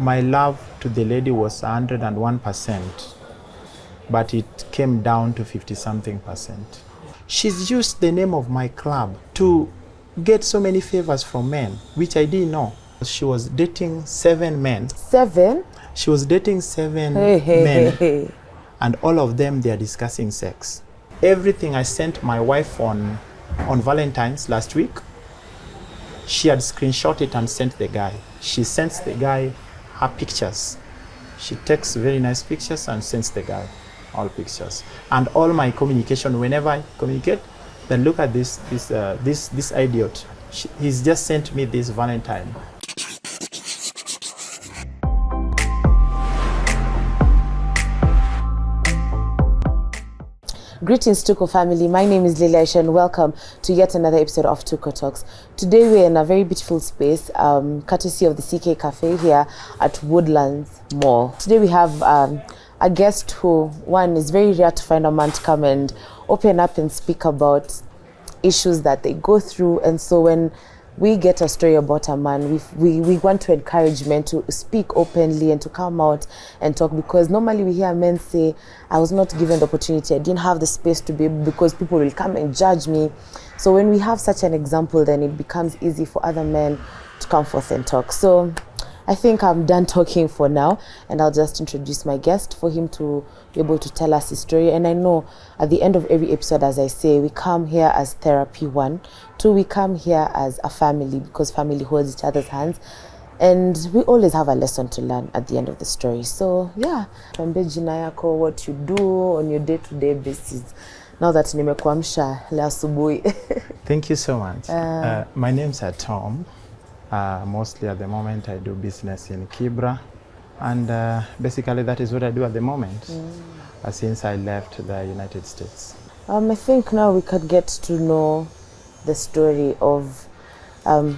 my love to the lady was 101%, but it came down to 50-something%. She's used the name of my club to get so many favors from men, which I didn't know. She was dating 7 men. 7? She was dating 7 men, and all of them, they are discussing sex. Everything I sent my wife on Valentine's last week, she had screenshot it and sent the guy. She sends the guy her pictures. She takes very nice pictures and sends the guy all pictures. And all my communication, whenever I communicate, then look at this idiot. He's just sent me this Valentine. Greetings, Tuko family. My name is Lily Aisha and welcome to yet another episode of Tuko Talks. Today we're in a very beautiful space, courtesy of the CK Cafe here at Woodlands Mall. Today we have a guest who, one, is very rare to find a man to come and open up and speak about issues that they go through. And so when we get a story about a man, we want to encourage men to speak openly and to come out and talk, because normally we hear men say, I was not given the opportunity, I didn't have the space to be, because people will come and judge me. So when we have such an example, then it becomes easy for other men to come forth and talk. So I think I'm done talking for now, and I'll just introduce my guest for him to be able to tell us his story. And I know at the end of every episode, as I say, we come here as therapy, 1. 2, we come here as a family, because family holds each other's hands. And we always have a lesson to learn at the end of the story. So yeah, tuambie jina yako, what you do on your day-to-day basis. Now that nimekuamsha leo asubuhi. Thank you so much. My name's Tom. Mostly at the moment I do business in Kibera, and basically that is what I do at the moment since I left the United States. I think now we could get to know the story of,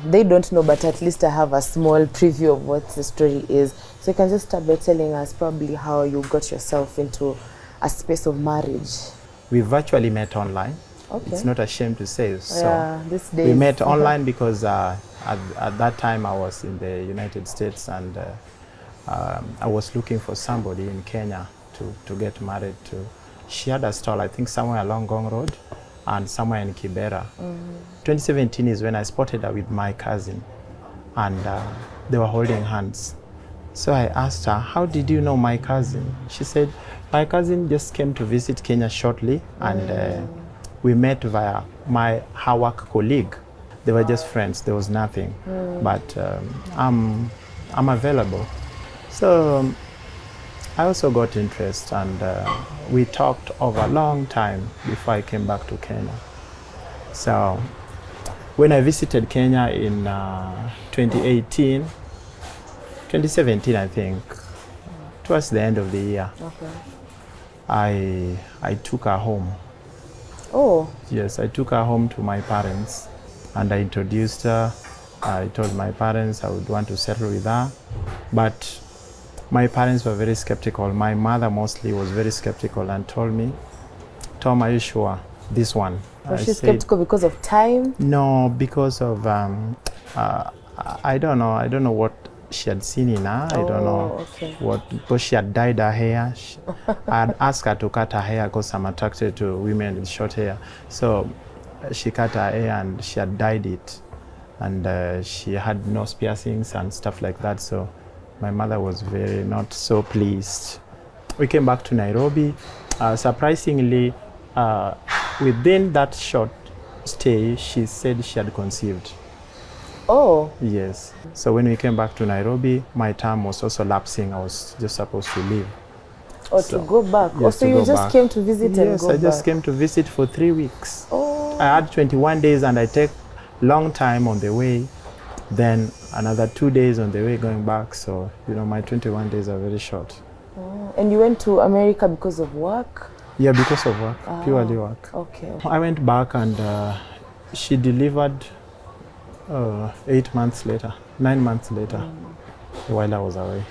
they don't know, but at least I have a small preview of what the story is. So you can just start by telling us probably how you got yourself into a space of marriage. We virtually met online. Okay. It's not a shame to say. So yeah, this day we met online because at that time I was in the United States, and I was looking for somebody in Kenya to get married to. She had a stall, I think, somewhere along Gong Road and somewhere in Kibera. 2017 is when I spotted her with my cousin, and they were holding hands. So I asked her, how did you know my cousin? She said, my cousin just came to visit Kenya shortly, and we met via her work colleague. They were just friends, there was nothing, but I'm available. So I also got interest, and we talked over a long time before I came back to Kenya. So when I visited Kenya in 2017 I think, towards the end of the year, I took her home. Oh. Yes, I took her home to my parents, and I introduced her. I told my parents I would want to settle with her, but my parents were very skeptical. My mother mostly was very skeptical and told me, Tom, are you sure this one? Was she skeptical because of time? No, because of, I don't know what she had seen in her. I don't know what, because she had dyed her hair. I had asked her to cut her hair because I'm attracted to women with short hair. So she cut her hair and she had dyed it, and she had nose piercings and stuff like that. So my mother was very not so pleased. We came back to Nairobi. Surprisingly, within that short stay, she said she had conceived. Oh. Yes. So when we came back to Nairobi, my term was also lapsing. I was just supposed to leave. Oh, so, to go back. Yes, so you just came to visit and go back? Yes, I just came to visit for 3 weeks. Oh. I had 21 days, and I take long time on the way, then another 2 days on the way going back. So, you know, my 21 days are very short. Oh. And you went to America because of work? Yeah, because of work, purely work. Okay. I went back, and she delivered 8 months later, 9 months later, while I was away.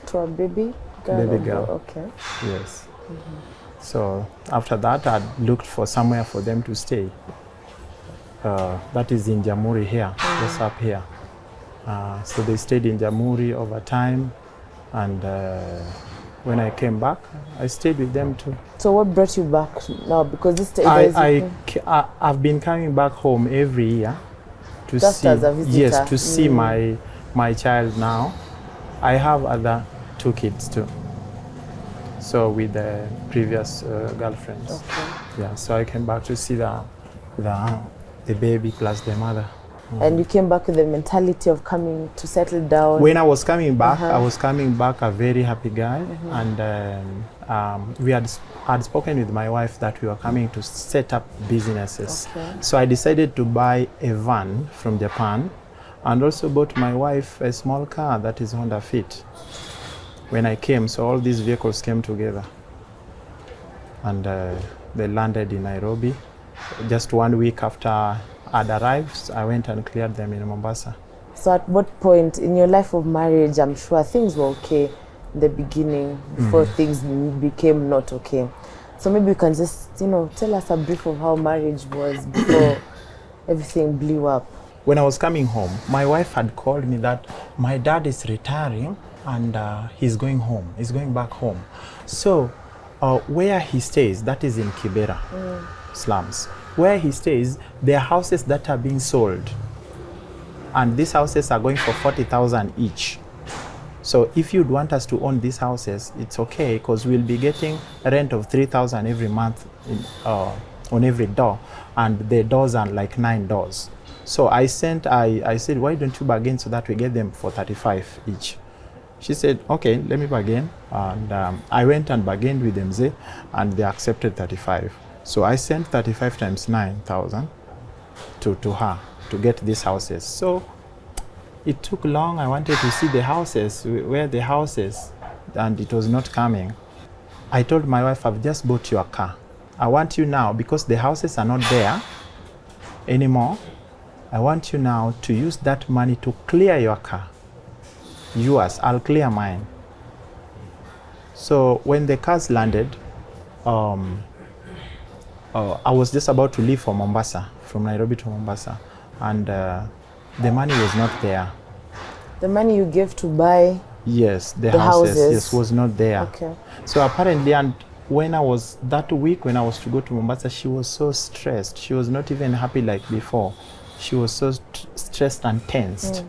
To a baby girl? Baby girl. Okay. Yes. So after that, I looked for somewhere for them to stay. That is in Jamhuri here, just up here. So they stayed in Jamhuri over time. And when I came back, I stayed with them too. So what brought you back now? Because this I've been coming back home every year to just see, as a visitor. yes, to see my child now. I have other 2 kids too. So with the previous girlfriends. Okay. Yeah, so I came back to see the baby plus the mother. And you came back with the mentality of coming to settle down. When I was coming back, I was coming back a very happy guy, and we had spoken with my wife that we were coming to set up businesses. Okay. So I decided to buy a van from Japan, and also bought my wife a small car that is Honda Fit. When I came, so all these vehicles came together, and they landed in Nairobi. Just 1 week after I'd arrived, I went and cleared them in Mombasa. So at what point in your life of marriage, I'm sure things were okay in the beginning before things became not okay. So maybe you can just, tell us a brief of how marriage was before everything blew up. When I was coming home, my wife had called me that my dad is retiring and he's going home. He's going back home. So where he stays, that is in Kibera slums. Where he stays, there are houses that are being sold. And these houses are going for 40,000 each. So if you'd want us to own these houses, it's okay, because we'll be getting a rent of 3,000 every month on every door. And the doors are like 9 doors. So I said, why don't you bargain so that we get them for 35 each? She said, okay, let me bargain. And I went and bargained with them, and they accepted 35. So I sent 35 times 9,000 to her to get these houses. So it took long. I wanted to see the houses, where the houses, and it was not coming. I told my wife, I've just bought you a car. I want you now, because the houses are not there anymore, I want you now to use that money to clear your car. Yours, I'll clear mine. So when the cars landed, I was just about to leave for Mombasa, from Nairobi to Mombasa, and the money was not there. The money you gave to buy? Yes, the houses, yes, was not there. Okay. So apparently, and when I was, that week when I was to go to Mombasa, she was so stressed. She was not even happy like before. She was so stressed and tensed.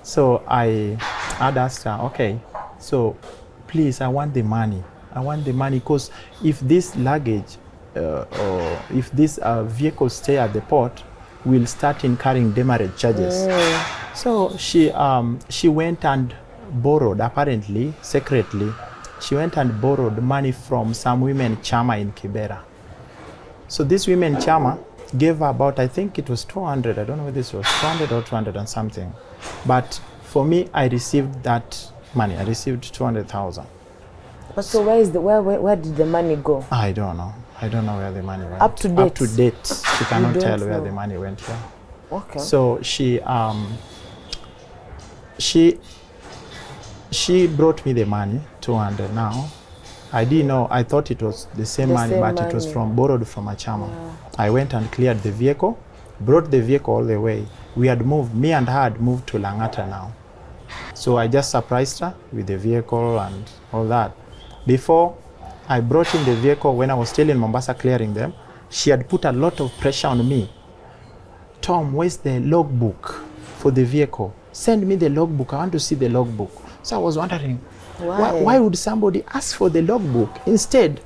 So I had asked her, okay, so please, I want the money. I want the money, because if this luggage or if these vehicles stay at the port, we'll start incurring demurrage charges. So she went and borrowed, apparently, secretly, she went and borrowed money from some women chama in Kibera. So this women chama gave her about, I think it was 200, I don't know whether this was 200 or 200 and something. But for me, I received that money. I received 200,000. But so where did the money go? I don't know. I don't know where the money went. Up to date? Up to date. She cannot tell where the money went. Yeah. Okay. So she brought me the money, 200 now. I didn't know. I thought it was the same money, but it was borrowed from a chama. Yeah. I went and cleared the vehicle, brought the vehicle all the way. We had moved, me and her had moved to Langata now. So I just surprised her with the vehicle and all that. Before I brought in the vehicle, when I was still in Mombasa clearing them, she had put a lot of pressure on me. Tom, where's the logbook for the vehicle? Send me the logbook. I want to see the logbook. So I was wondering, why would somebody ask for the logbook? Instead,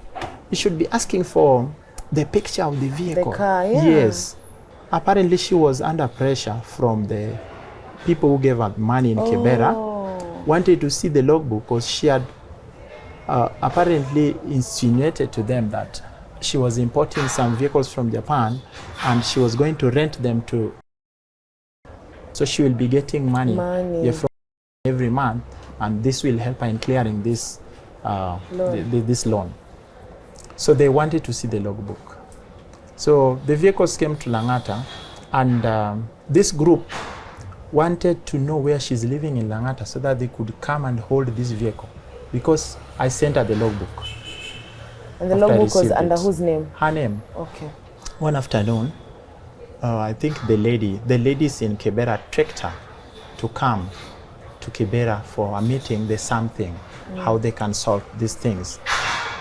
you should be asking for the picture of the vehicle. The car, yeah. Yes. Apparently, she was under pressure from the people who gave her money in Kibera, wanted to see the logbook, because she had apparently insinuated to them that she was importing some vehicles from Japan and she was going to rent them to, so she will be getting money. From every month, and this will help her in clearing this this loan. So they wanted to see the logbook. So the vehicles came to Langata, and this group wanted to know where she's living in Langata so that they could come and hold this vehicle, because I sent her the logbook. And the logbook was under whose name? Her name. Okay. One afternoon, I think the ladies in Kibera tricked her to come to Kibera for a meeting, there's something, how they can solve these things.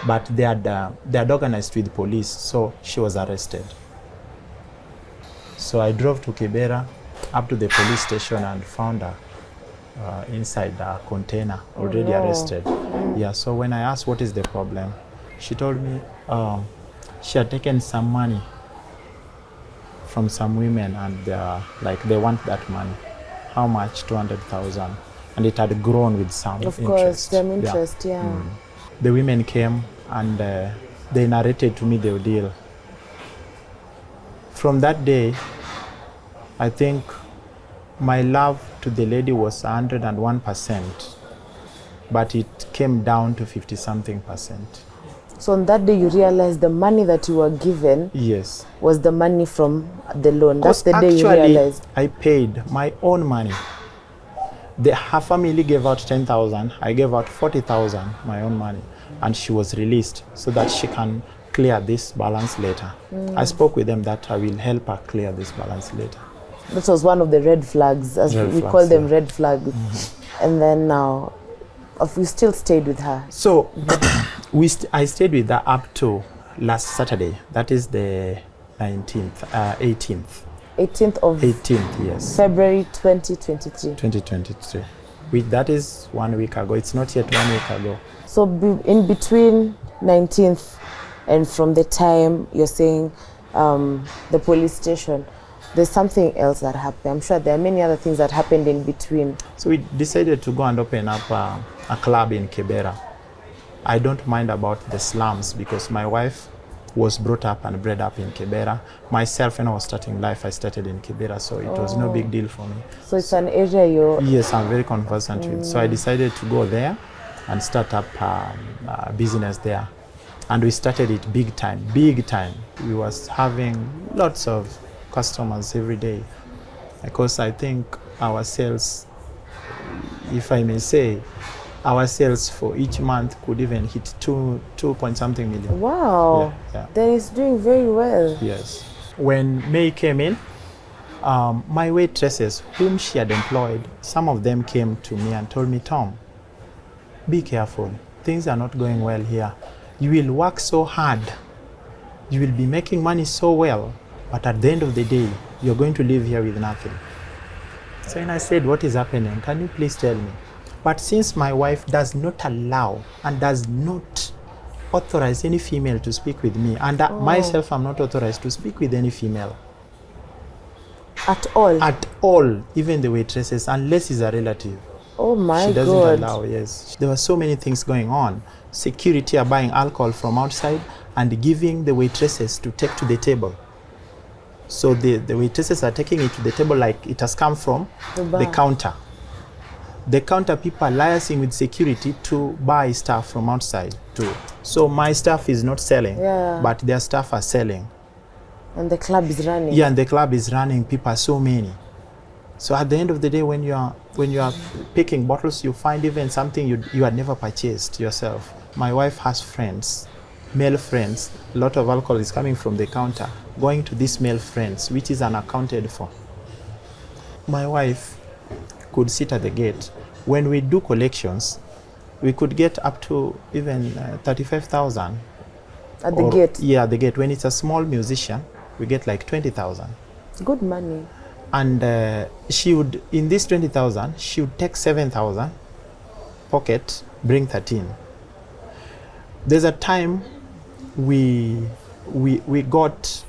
But they had organized with police, so she was arrested. So I drove to Kibera, up to the police station, and found her inside a container, already arrested. Yeah, so when I asked what is the problem, she told me she had taken some money from some women, and they want that money. How much? 200,000. And it had grown with some interest. Of course, some interest, yeah. The women came and they narrated to me the deal. From that day, I think my love to the lady was 101%, but it came down to 50-something%. So on that day you realized the money that you were given was the money from the loan. That's the day you realized. I paid my own money. Her family gave out 10,000. I gave out 40,000, my own money, and she was released so that she can clear this balance later. I spoke with them that I will help her clear this balance later. That was one of the red flags, as we call them, red flags. And then now, we still stayed with her. So I stayed with her up to last Saturday. That is the 18th. 18th, yes. February 2023. 2023. That is 1 week ago. It's not yet 1 week ago. So in between 19th and from the time you're saying the police station, there's something else that happened. I'm sure there are many other things that happened in between. So we decided to go and open up a club in Kibera. I don't mind about the slums because my wife was brought up and bred up in Kibera. Myself, when I was starting life, I started in Kibera, so it was no big deal for me. So it's an area you're... Yes, I'm very conversant with. So I decided to go there and start up a business there. And we started it big time, big time. We was having lots of customers every day, because I think our sales, if I may say, our sales for each month could even hit 2 point something million. Wow. Yeah. Then it's doing very well. Yes. When May came in, my waitresses, whom she had employed, some of them came to me and told me, Tom, be careful. Things are not going well here. You will work so hard. You will be making money so well. But at the end of the day, you're going to live here with nothing. So when I said, what is happening? Can you please tell me? But since my wife does not allow and does not authorize any female to speak with me, and myself, I'm not authorized to speak with any female. At all? At all, even the waitresses, unless it's a relative. Oh my God. She doesn't allow, yes. There were so many things going on. Security are buying alcohol from outside and giving the waitresses to take to the table. So the waitresses are taking it to the table like it has come from the counter. The counter people are liaising with security to buy stuff from outside too. So my stuff is not selling, but their staff are selling. And the club is running. Yeah, and the club is running. People are so many. So at the end of the day, when you are picking bottles, you find even something you had never purchased yourself. My wife has friends, male friends. A lot of alcohol is coming from the counter, going to these male friends, which is unaccounted for. My wife could sit at the gate. When we do collections, we could get up to even 35,000. At the gate? Yeah, at the gate. When it's a small musician, we get like 20,000. Good money. And she would, in this 20,000, she would take 7,000, pocket, bring 13. There's a time we got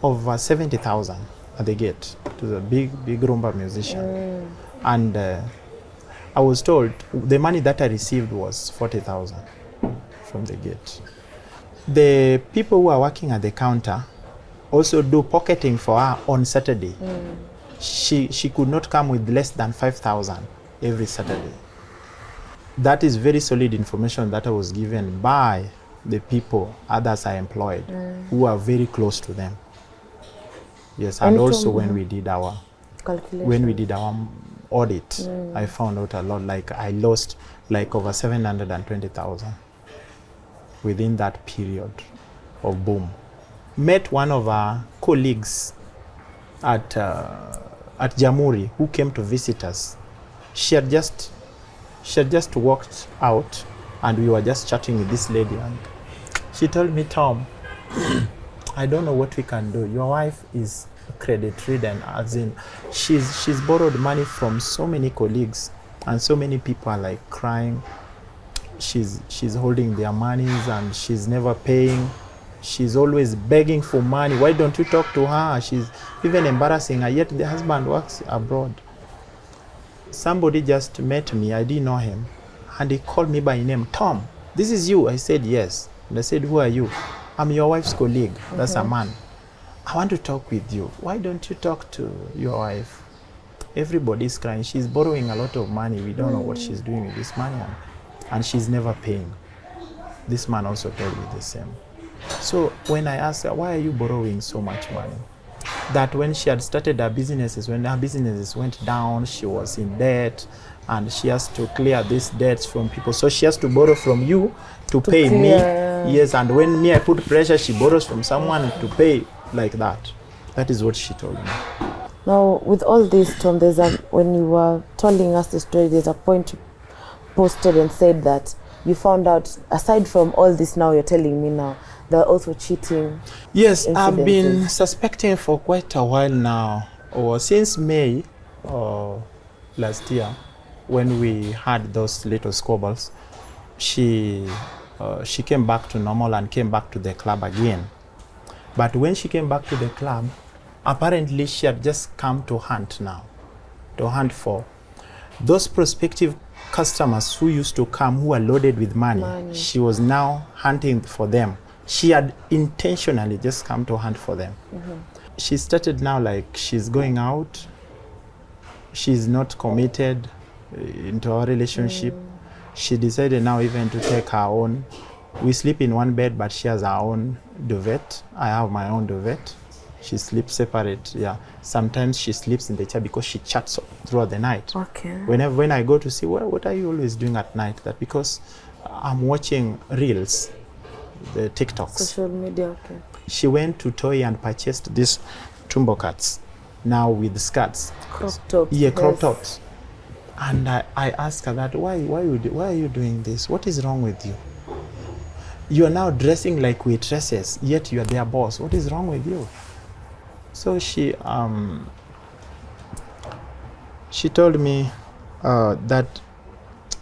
over 70,000 at the gate to the big rumba musician. And I was told the money that I received was 40,000 from the gate. The people who are working at the counter also do pocketing for her on Saturday. She could not come with less than 5,000 every Saturday. That is very solid information that I was given by the people others are employed who are very close to them. Yes, and also when we did our audit, I found out a lot. Like I lost like over 720,000 within that period of boom. Met one of our colleagues at Jamhuri who came to visit us. She had just walked out, and we were just chatting with this lady, and she told me, Tom, I don't know what we can do. Your wife is credit ridden, as in she's borrowed money from so many colleagues, and so many people are like crying. She's holding their monies and she's never paying. She's always begging for money. Why don't you talk to her? She's even embarrassing her, yet the husband works abroad. Somebody just met me, I didn't know him, and he called me by name. Tom, this is you? I said yes. And I said, who are you? I'm your wife's colleague. That's a man. I want to talk with you. Why don't you talk to your wife? Everybody's crying. She's borrowing a lot of money. We don't know what she's doing with this money, and she's never paying. This man also told me the same. So when I asked her, why are you borrowing so much money? That when she had started her businesses, when her businesses went down, she was in debt, and she has to clear these debts from people. So she has to borrow from you to pay me. Yes, and when me I put pressure, she borrows from someone to pay, like that. That is what she told me. Now, with all this, Tom, when you were telling us the story, there's a point you posted and said that you found out, aside from all this now you're telling me now, they're also cheating. Yes, incidences. I've been suspecting for quite a while now, or since May last year, when we had those little squabbles. She came back to normal and came back to the club again. But when she came back to the club, apparently she had just come to hunt now, to hunt for those prospective customers who used to come, who were loaded with money. She was now hunting for them. She had intentionally just come to hunt for them. She started now, like, she's going out. She's not committed into our relationship. She decided now even to take her own. We sleep in one bed, but she has her own duvet. I have my own duvet. She sleeps separate. Yeah. Sometimes she sleeps in the chair because she chats throughout the night. Okay. When I go to see, well, what are you always doing at night? That because I'm watching reels, the TikToks. Social media, okay. She went to Toy and purchased these tumbo cuts, now with skirts. Crop tops. Yeah, crop tops. And I asked her that, why are you doing this? What is wrong with you? You are now dressing like waitresses, yet you are their boss. What is wrong with you? So she told me that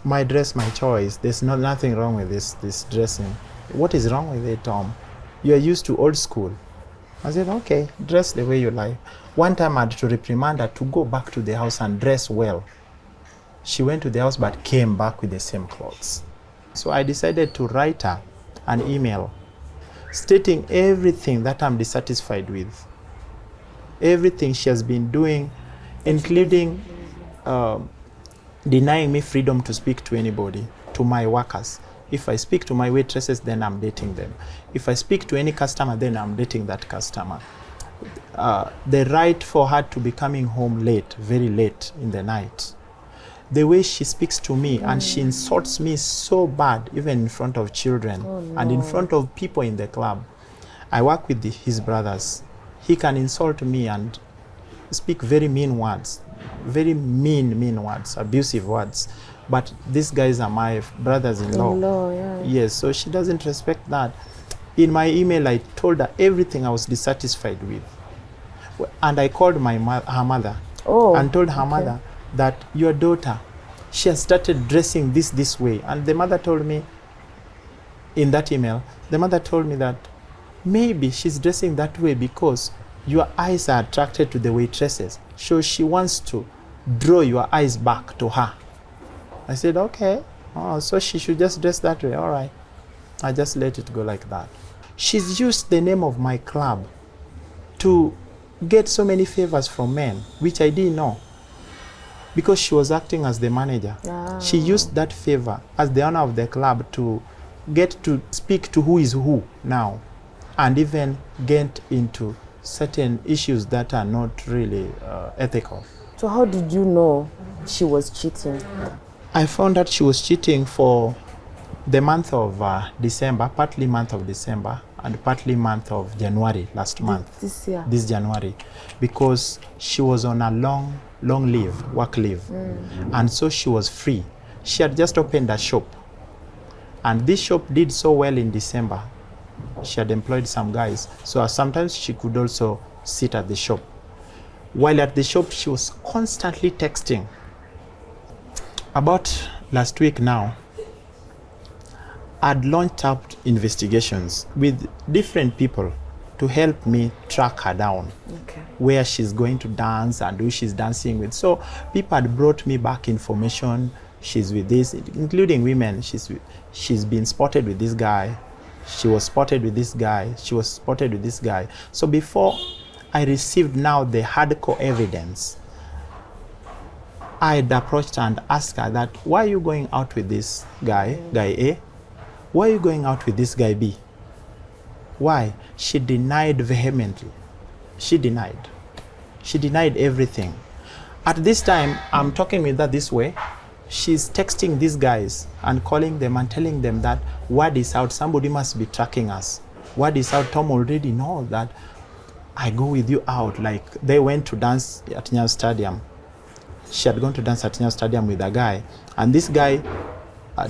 my dress, my choice. There's nothing wrong with this dressing. What is wrong with it, Tom? You are used to old school. I said, okay, dress the way you like. One time I had to reprimand her to go back to the house and dress well. She went to the house but came back with the same clothes. So I decided to write her an email stating everything that I'm dissatisfied with. Everything she has been doing, including denying me freedom to speak to anybody, to my workers. If I speak to my waitresses, then I'm dating them. If I speak to any customer, then I'm dating that customer. The right for her to be coming home late, very late in the night. The way she speaks to me, and she insults me so bad, even in front of children and in front of people in the club. I work with his brothers. He can insult me and speak very mean words, very mean words, abusive words. But these guys are my brothers-in-law. Yeah. Yes, so she doesn't respect that. In my email, I told her everything I was dissatisfied with. And I called her mother and told her mother that your daughter, she has started dressing this way. And the mother told me, in that email, the mother told me that maybe she's dressing that way because your eyes are attracted to the waitresses. So she wants to draw your eyes back to her. I said, okay. Oh, so she should just dress that way. All right. I just let it go like that. She's used the name of my club to get so many favors from men, which I didn't know. Because she was acting as the manager. She used that favor as the owner of the club to get to speak to who is who now, and even get into certain issues that are not really ethical. So how did you know she was cheating? I found out she was cheating for the month of December, partly month of December and partly month of January last month. This year? This January. Because she was on a long long leave, work leave. And so she was free. She had just opened a shop. And this shop did so well in December. She had employed some guys. So sometimes she could also sit at the shop. While at the shop, she was constantly texting. About last week now, I'd launched up investigations with different people to help me track her down, where she's going to dance and who she's dancing with. So people had brought me back information. She's with this, including women. She's been spotted with this guy. She was spotted with this guy. She was spotted with this guy. So before I received now the hardcore evidence, I had approached her and asked her that, why are you going out with this guy, guy A? Why are you going out with this guy B? Why? She denied vehemently. She denied. She denied everything. At this time, I'm talking with her this way. She's texting these guys and calling them and telling them that word is out, somebody must be tracking us. Word is out, Tom already knows that I go with you out. Like, they went to dance at Nyayo Stadium. She had gone to dance at Nyayo Stadium with a guy, and this guy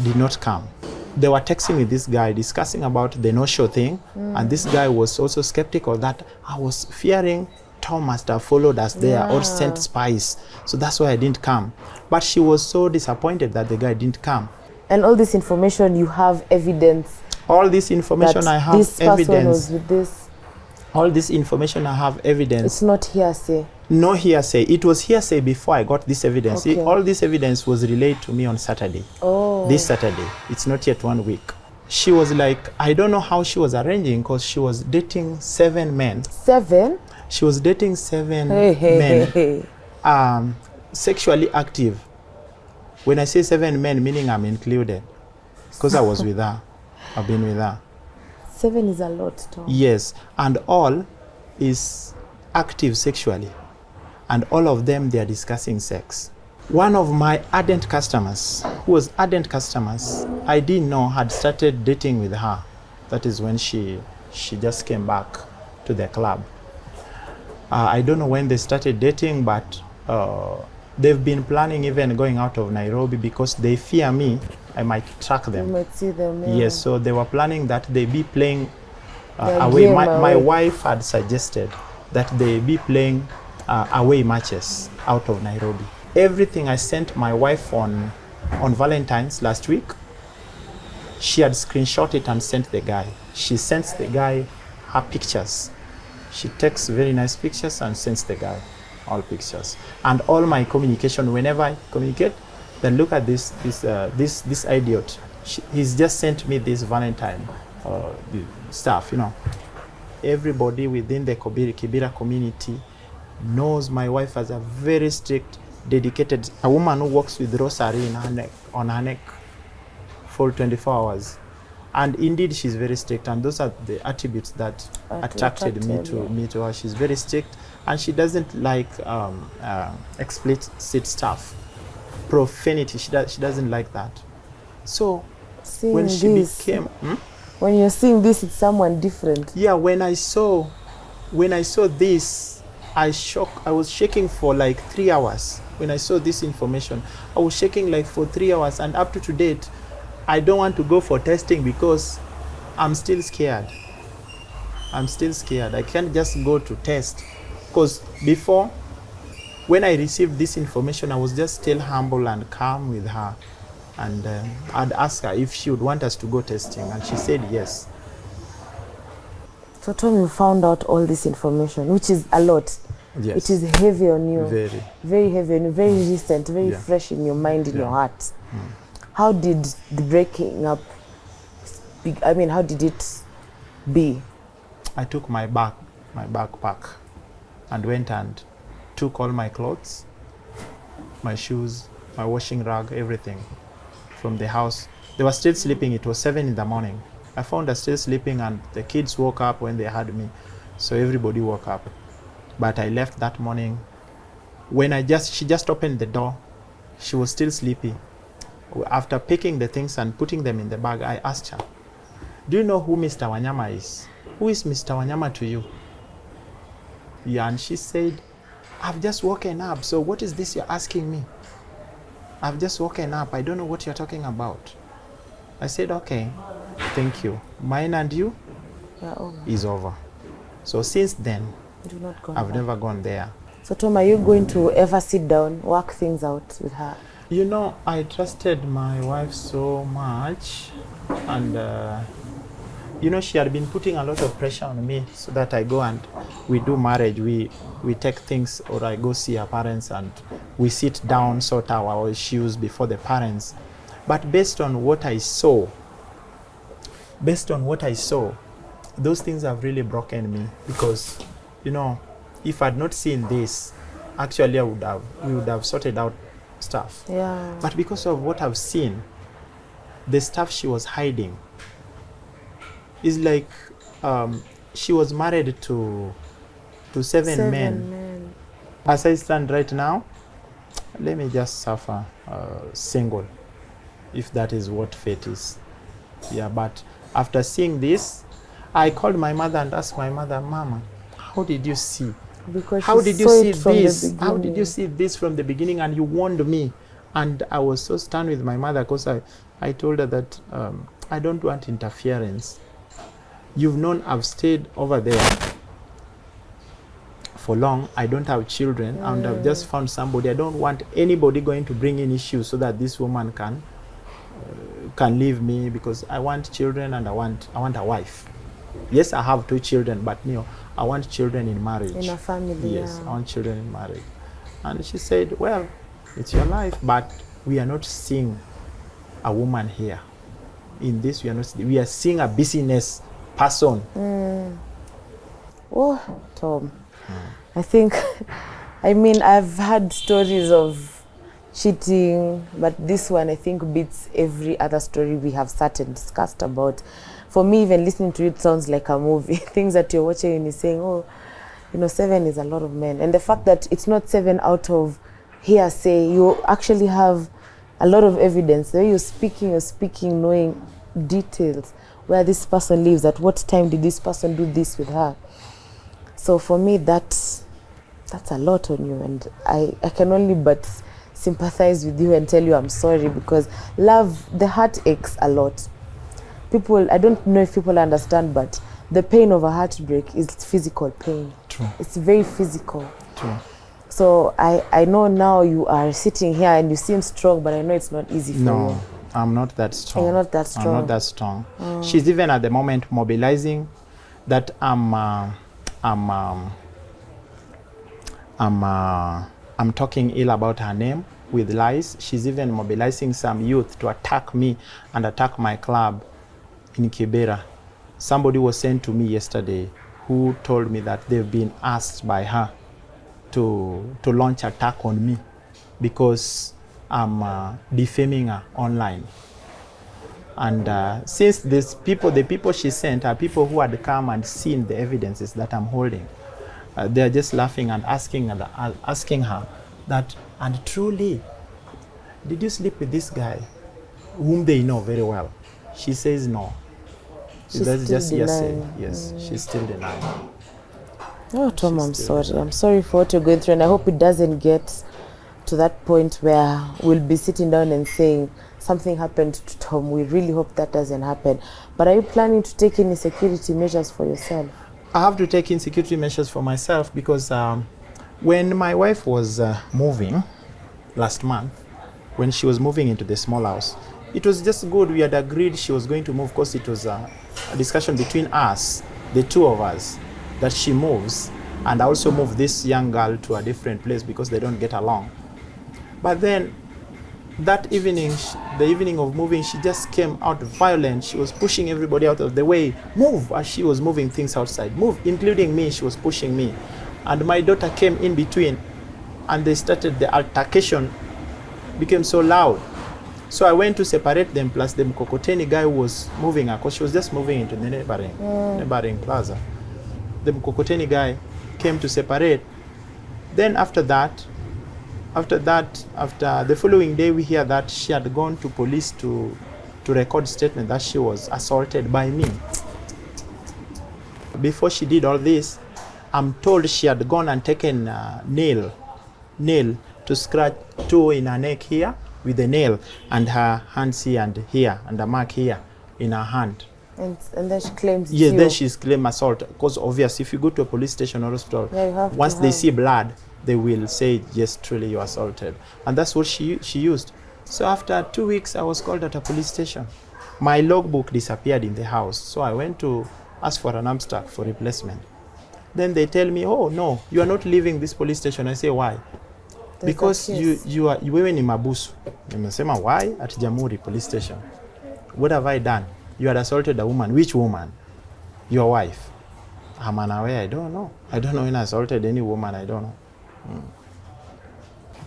did not come. They were texting with this guy, discussing about the no-show thing, and this guy was also skeptical that I was fearing Tom must have followed us there or sent spies. So that's why I didn't come. But she was so disappointed that the guy didn't come. And all this information, you have evidence? All this information, I have this evidence. Person was with this. All this information, I have evidence. It's not hearsay? No hearsay. It was hearsay before I got this evidence. All this evidence was relayed to me on Saturday. This Saturday. It's not yet 1 week. She was like, I don't know how she was arranging, because she was dating 7 men. 7? She was dating 7 men. Sexually active. When I say 7 men, meaning I'm included, because I was with her. I've been with her. 7 is a lot, Tom. Yes, and all is active sexually, and all of them, they are discussing sex. One of my ardent customers, who was ardent customers, I didn't know had started dating with her. That is when she just came back to the club. I don't know when they started dating, but they've been planning even going out of Nairobi because they fear me. I might track them. You might see them, yeah. Yes, so they were planning that they be playing away. My wife had suggested that they be playing away matches out of Nairobi. Everything I sent my wife on Valentine's last week, she had screenshot it and sent the guy. She sends the guy her pictures. She takes very nice pictures and sends the guy all pictures. And all my communication, whenever I communicate, then look at this idiot. He's just sent me this Valentine stuff, you know. Everybody within the Kibera community knows my wife as a very strict, dedicated, a woman who walks with rosary in her neck, on her neck for 24 hours. And indeed, she's very strict, and those are the attributes that attracted me to her. She's very strict, and she doesn't like explicit stuff, profanity. She doesn't like that. So when she became, when you're seeing this, it's someone different. Yeah, when I saw this, I was shaking for like 3 hours. When I saw this information, I was shaking like for 3 hours, and up to date, I don't want to go for testing because I'm still scared. I'm still scared. I can't just go to test. Because before, when I received this information, I was just still humble and calm with her. And I'd ask her if she would want us to go testing, and she said yes. So Tom, you found out all this information, which is a lot. Yes. It is heavy on you. Very. Very heavy on you, very recent, very fresh in your mind, in your heart. How did the breaking up, how did it be? I took my backpack and went and took all my clothes, my shoes, my washing rag, everything from the house. They were still sleeping. It was 7 in the morning. I found her still sleeping, and the kids woke up when they had me. So everybody woke up. But I left that morning. When she just opened the door, she was still sleepy. After picking the things and putting them in the bag, I asked her, do you know who Mr. Wanyama is? Who is Mr. Wanyama to you? Yeah, and she said, I've just woken up. So what is this you're asking me? I've just woken up. I don't know what you're talking about. I said, okay, thank you. Mine and you is over. So since then, Do not go I've back. never gone there. So Tom, are you going to ever sit down, work things out with her? You know, I trusted my wife so much, and you know, she had been putting a lot of pressure on me so that I go and we do marriage. We take things, or I go see her parents and we sit down, sort out our issues before the parents. But based on what I saw, those things have really broken me, because, you know, if I'd not seen this, actually we would have sorted out stuff. Yeah. But because of what I've seen, the stuff she was hiding is like, she was married to seven men. As I stand right now, let me just suffer single, if that is what fate is. Yeah, but after seeing this, I called my mother and asked my mother, Mama, how did you see? Because How she did you saw see it from this? the How did you beginning. see this from the beginning? And you warned me. And I was so stunned with my mother, because I told her that I don't want interference. You've known I've stayed over there for long. I don't have children, and I've just found somebody. I don't want anybody going to bring in issues so that this woman can leave me, because I want children and I want a wife. Yes, I have 2 children, but you know, I want children in marriage. In a family, Yes, yeah. I want children in marriage. And she said, well, it's your life, but we are not seeing a woman here. In this, we are seeing a business person. Oh, Tom. I think, I mean, I've had stories of cheating, but this one I think beats every other story we have sat and discussed about. For me, even listening to it sounds like a movie. Things that you're watching and you're saying, oh, you know, 7 is a lot of men. And the fact that it's not 7 out of hearsay, you actually have a lot of evidence. The way you're speaking, knowing details, where this person lives, at what time did this person do this with her. So for me, that's a lot on you, and I can only but sympathize with you and tell you I'm sorry, because love, the heart aches a lot. People, I don't know if people understand, but the pain of a heartbreak is physical pain. True. It's very physical. True. So I know now you are sitting here and you seem strong, but I know it's not easy for you. No, I'm not that strong. You're not that strong. I'm not that strong. She's even at the moment mobilizing that I'm talking ill about her name with lies. She's even mobilizing some youth to attack me and attack my club in Kibera. Somebody was sent to me yesterday who told me that they've been asked by her to launch attack on me because I'm defaming her online. And since the people she sent are people who had come and seen the evidences that I'm holding, they're just laughing and asking her that, and truly, did you sleep with this guy whom they know very well? She says no. That's just hearsay. Yes, she's still denying. Oh, Tom, I'm sorry. I'm sorry for what you're going through, and I hope it doesn't get to that point where we'll be sitting down and saying something happened to Tom. We really hope that doesn't happen. But are you planning to take any security measures for yourself? I have to take in security measures for myself because when my wife was moving last month, when she was moving into the small house, it was just good. We had agreed she was going to move because it was a discussion between us, the two of us, that she moves, and I also move this young girl to a different place because they don't get along. But then that evening, the evening of moving, she just came out violent. She was pushing everybody out of the way. Move! As she was moving things outside. Move! Including me, she was pushing me. And my daughter came in between, and they started, the altercation became so loud. So I went to separate them, plus the Mkokoteni guy who was moving her, because she was just moving into the neighboring plaza. The Mkokoteni guy came to separate. Then after the following day, we hear that she had gone to police to record statement that she was assaulted by me. Before she did all this, I'm told she had gone and taken nail to scratch toe in her neck here with a nail, and her hands here and here, and a mark here in her hand. And then she claims Yes, you. then she's claimed assault. Because obviously, if you go to a police station or hospital, once they see blood, they will say, yes, truly you assaulted. And that's what she used. So after 2 weeks, I was called at a police station. My logbook disappeared in the house. So I went to ask for an abstract for replacement. Then they tell me, oh, no, you are not leaving this police station. I say, why? Because you were in Mabusu. Nimesema, why? At Jamhuri police station. What have I done? You had assaulted a woman. Which woman? Your wife. I'm unaware. I don't know. I don't know when I assaulted any woman. I don't know.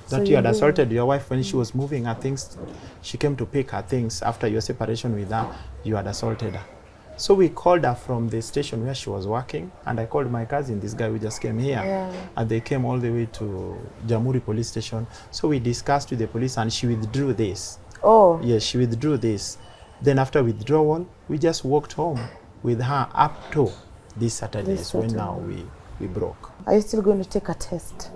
That you had assaulted your wife when she was moving her things. She came to pick her things after your separation with her. You had assaulted her. So we called her from the station where she was working, and I called my cousin, this guy who just came here, and they came all the way to Jamhuri police station. So we discussed with the police, and she withdrew this. Oh. Yes, she withdrew this. Then after withdrawal, we just walked home with her up to this Saturday. So now we broke. Are you still going to take a test?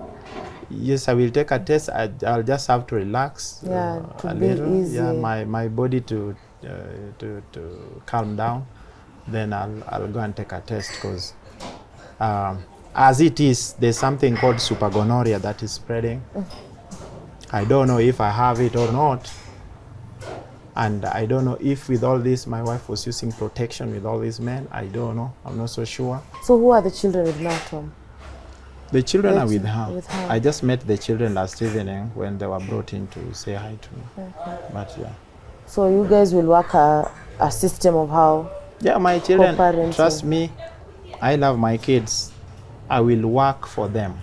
Yes, I will take a test. I'll just have to relax to a be little. easy. Yeah, my body to calm down. Then I'll go and take a test, because as it is, there's something called supergonorrhea that is spreading. I don't know if I have it or not. And I don't know if with all this, my wife was using protection with all these men. I don't know. I'm not so sure. So who are the children with now, Tom? The children are with her. I just met the children last evening when they were brought in to say hi to me. Okay. But yeah. So you guys will work a system of how? Yeah, my children, trust me, I love my kids. I will work for them.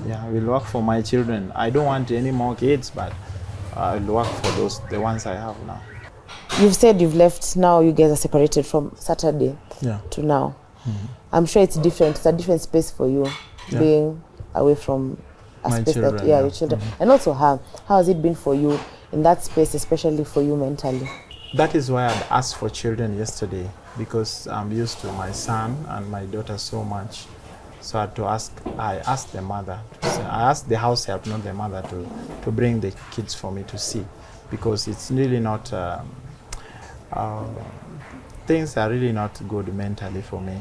Yeah, I will work for my children. I don't want any more kids, but I will work for the ones I have now. You've said you've left now, you guys are separated from Saturday to now. I'm sure it's different. It's a different space for you, being away from a space that, your children. And also how has it been for you in that space, especially for you mentally? That is why I'd asked for children yesterday, because I'm used to my son and my daughter so much. So I asked the mother, I asked the house help, not the mother, to bring the kids for me to see, because it's really not, things are really not good mentally for me.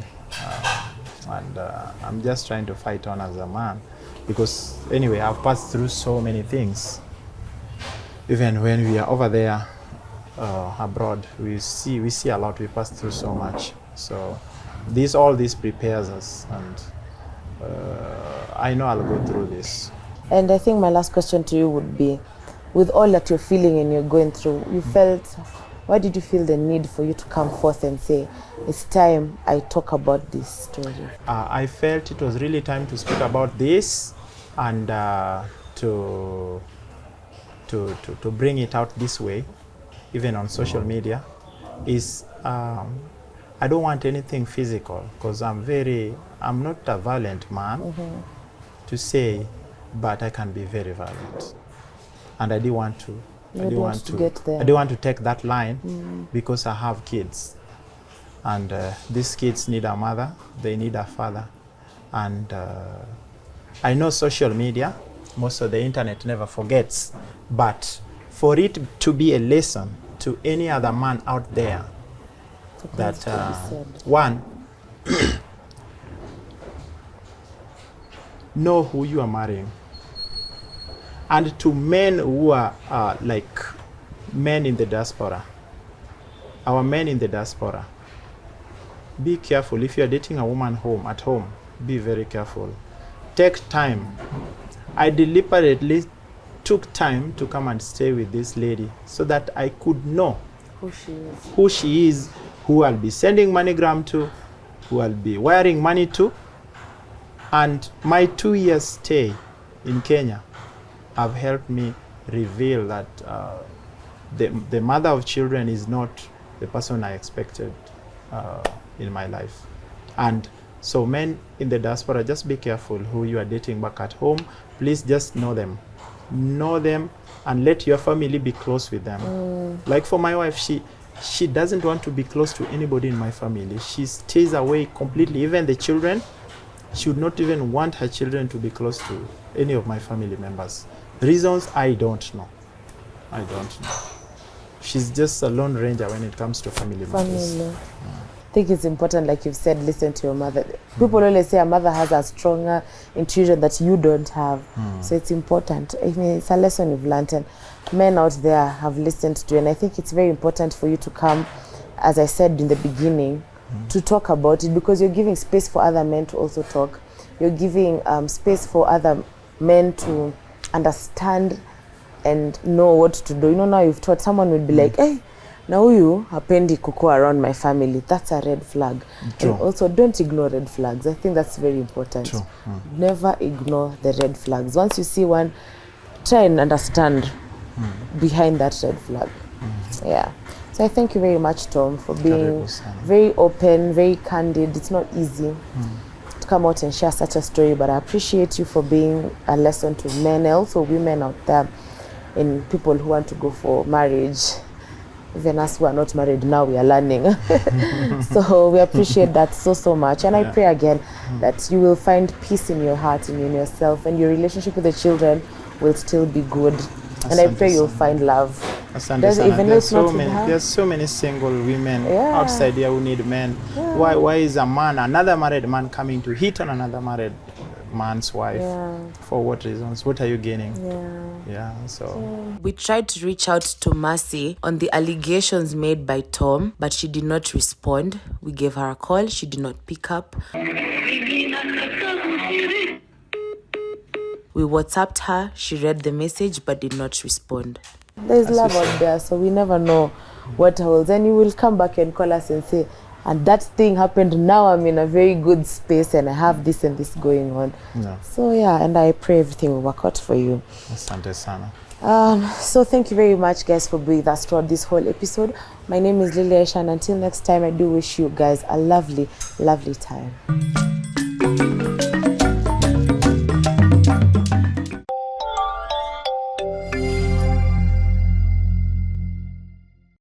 And I'm just trying to fight on as a man, because anyway, I've passed through so many things. Even when we are over there abroad, we see a lot, we pass through so much. So all this prepares us, and I know I'll go through this. And I think my last question to you would be, with all that you're feeling and you're going through, why did you feel the need for you to come forth and say, it's time I talk about this story? I felt it was really time to speak about this, and to bring it out this way, even on social media, is I don't want anything physical, because I'm not a violent man to say, but I can be very violent. And I didn't want to. I didn't want to take that line, because I have kids. And these kids need a mother, they need a father. And I know social media, most of the internet never forgets, but for it to be a lesson to any other man out there, that one, know who you are marrying. And to men who are like men in the diaspora, our men in the diaspora, be careful. If you're dating a woman at home, be very careful. Take time. I deliberately took time to come and stay with this lady so that I could know who she is, who I'll be sending MoneyGram to, who I'll be wiring money to. And my 2 years stay in Kenya have helped me reveal that the mother of children is not the person I expected in my life. And so men in the diaspora, just be careful who you are dating back at home. Please just know them. Know them and let your family be close with them. Like for my wife, she doesn't want to be close to anybody in my family. She stays away completely. Even the children, she would not even want her children to be close to any of my family members. Reasons I don't know. I don't know. She's just a lone ranger when it comes to family matters. I think it's important, like you've said, listen to your mother. People always say a mother has a stronger intuition that you don't have. So it's important. I mean, it's a lesson you've learned, and men out there have listened to you. And I think it's very important for you to come, as I said in the beginning, to talk about it, because you're giving space for other men to also talk. You're giving space for other men to understand and know what to do. You know, now you've taught, someone will be like, hey, now you hapendi kuko around my family. That's a red flag. True. And also, don't ignore red flags. I think that's very important. True. Never ignore the red flags. Once you see one, try and understand behind that red flag. Yeah. So I thank you very much, Tom, for being very open, very candid. It's not easy to come out and share such a story, but I appreciate you for being a lesson to men and also women out there, and people who want to go for marriage. Even us who are not married now, we are learning. So we appreciate that so much. And I pray again that you will find peace in your heart and in yourself, and your relationship with the children will still be good. And I pray you'll find love. There's so many single women outside here who need men. Why is another married man coming to hit on another married man's wife? For what reasons? What are you gaining? So we tried to reach out to Mercy on the allegations made by Tom, but she did not respond. We gave her a call. She did not pick up. We WhatsApped her. She read the message but did not respond. There's love out there, so we never know what holds. And you will come back and call us and say, and that thing happened. Now I'm in a very good space and I have this and this going on. So and I pray everything will work out for you. Asante sana. So thank you very much, guys, for being with us throughout this whole episode. My name is Lily Aisha, and until next time, I do wish you guys a lovely, lovely time.